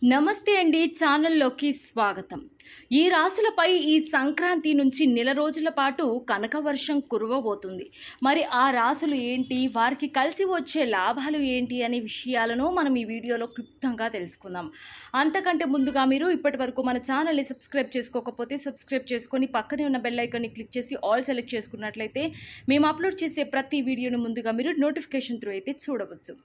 నమస్తే అండి, ఛానల్లోకి స్వాగతం. ఈ రాశులపై ఈ సంక్రాంతి నుంచి నెల రోజుల పాటు కనకవర్షం కురవబోతుంది. మరి ఆ రాశులు ఏంటి, వారికి కలిసి వచ్చే లాభాలు ఏంటి అనే విషయాలను మనం ఈ వీడియోలో క్లుప్తంగా తెలుసుకుందాం. అంతకంటే ముందుగా మీరు ఇప్పటి వరకు మన ఛానల్ని సబ్స్క్రైబ్ చేసుకోకపోతే సబ్స్క్రైబ్ చేసుకొని పక్కనే ఉన్న బెల్ ఐకాన్ని క్లిక్ చేసి ఆల్ సెలెక్ట్ చేసుకున్నట్లయితే మేము అప్లోడ్ చేసే ప్రతి వీడియోను ముందుగా మీరు నోటిఫికేషన్ త్రూ అయితే చూడవచ్చు.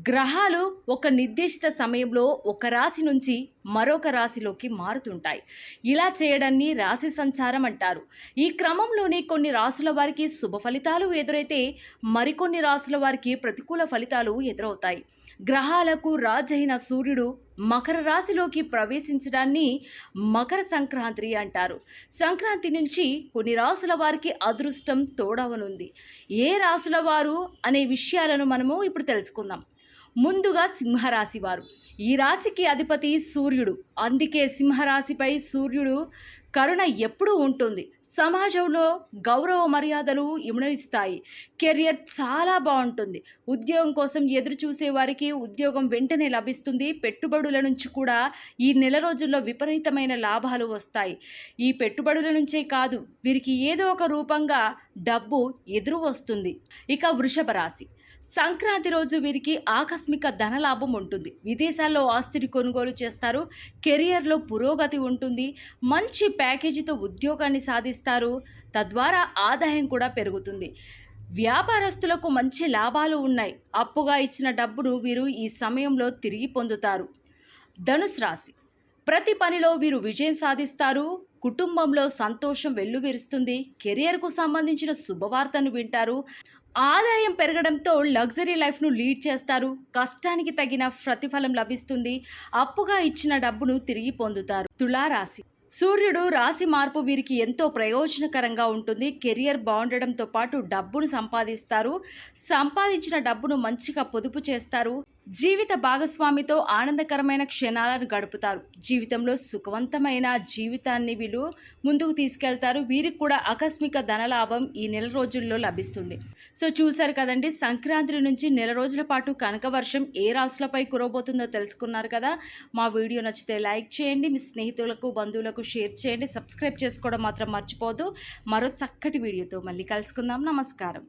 గ్రహాలు ఒక నిర్దేశిత సమయంలో ఒక రాశి నుంచి మరొక రాశిలోకి మారుతుంటాయి. ఇలా చేయడాన్ని రాశి సంచారం అంటారు. ఈ క్రమంలోనే కొన్ని రాశుల వారికి శుభ ఫలితాలు ఎదురైతే మరికొన్ని రాశుల వారికి ప్రతికూల ఫలితాలు ఎదురవుతాయి. గ్రహాలకు రాజైన సూర్యుడు మకర రాశిలోకి ప్రవేశించడాన్ని మకర సంక్రాంతి అంటారు. సంక్రాంతి నుంచి కొన్ని రాశుల వారికి అదృష్టం తోడవనుంది. ఏ రాశుల వారు అనే విషయాలను మనము ఇప్పుడు తెలుసుకుందాం. ముందుగా సింహరాశి వారు. ఈ రాశికి అధిపతి సూర్యుడు. అందుకే సింహరాశిపై సూర్యుడు కరుణ ఎప్పుడూ ఉంటుంది. సమాజంలో గౌరవ మర్యాదలు ఇమడనిస్తాయి. కెరియర్ చాలా బాగుంటుంది. ఉద్యోగం కోసం ఎదురు చూసే వారికి ఉద్యోగం వెంటనే లభిస్తుంది. పెట్టుబడుల నుంచి కూడా ఈ నెల రోజుల్లో విపరీతమైన లాభాలు వస్తాయి. ఈ పెట్టుబడుల నుంచే కాదు, వీరికి ఏదో ఒక రూపంగా డబ్బు ఎదురు వస్తుంది. ఇక వృషభ రాశి. సంక్రాంతి రోజు వీరికి ఆకస్మిక ధనలాభం ఉంటుంది. విదేశాల్లో ఆస్తిని కొనుగోలు చేస్తారు. కెరియర్లో పురోగతి ఉంటుంది. మంచి ప్యాకేజీతో ఉద్యోగాన్ని సాధిస్తారు. తద్వారా ఆదాయం కూడా పెరుగుతుంది. వ్యాపారస్తులకు మంచి లాభాలు ఉన్నాయి. అప్పుగా ఇచ్చిన డబ్బును వీరు ఈ సమయంలో తిరిగి పొందుతారు. ధనుసు రాశి. ప్రతి పనిలో వీరు విజయం సాధిస్తారు. కుటుంబంలో సంతోషం వెల్లువిరుస్తుంది. కెరియర్కు సంబంధించిన శుభవార్తను వింటారు. ఆదాయం పెరగడంతో లగ్జరీ లైఫ్ను లీడ్ చేస్తారు. కష్టానికి తగిన ప్రతిఫలం లభిస్తుంది. అప్పుగా ఇచ్చిన డబ్బును తిరిగి పొందుతారు. తులారాశి. సూర్యుడు రాశి మార్పు వీరికి ఎంతో ప్రయోజనకరంగా ఉంటుంది. కెరియర్ బాగుండడంతో పాటు డబ్బును సంపాదిస్తారు. సంపాదించిన డబ్బును మంచిగా పొదుపు చేస్తారు. జీవిత భాగస్వామితో ఆనందకరమైన క్షణాలను గడుపుతారు. జీవితంలో సుఖవంతమైన జీవితాన్ని వీళ్ళు ముందుకు తీసుకెళ్తారు. వీరికి కూడా ఆకస్మిక ధనలాభం ఈ నెల రోజుల్లో లభిస్తుంది. సో చూశారు కదండి, సంక్రాంతి నుంచి నెల రోజుల పాటు కనకవర్షం ఏ రాశులపై కురవబోతుందో తెలుసుకున్నారు కదా. మా వీడియో నచ్చితే లైక్ చేయండి, మీ స్నేహితులకు బంధువులకు షేర్ చేయండి, సబ్స్క్రైబ్ చేసుకోవడం మాత్రం మర్చిపోదు. మరో చక్కటి వీడియోతో మళ్ళీ కలుసుకుందాం. నమస్కారం.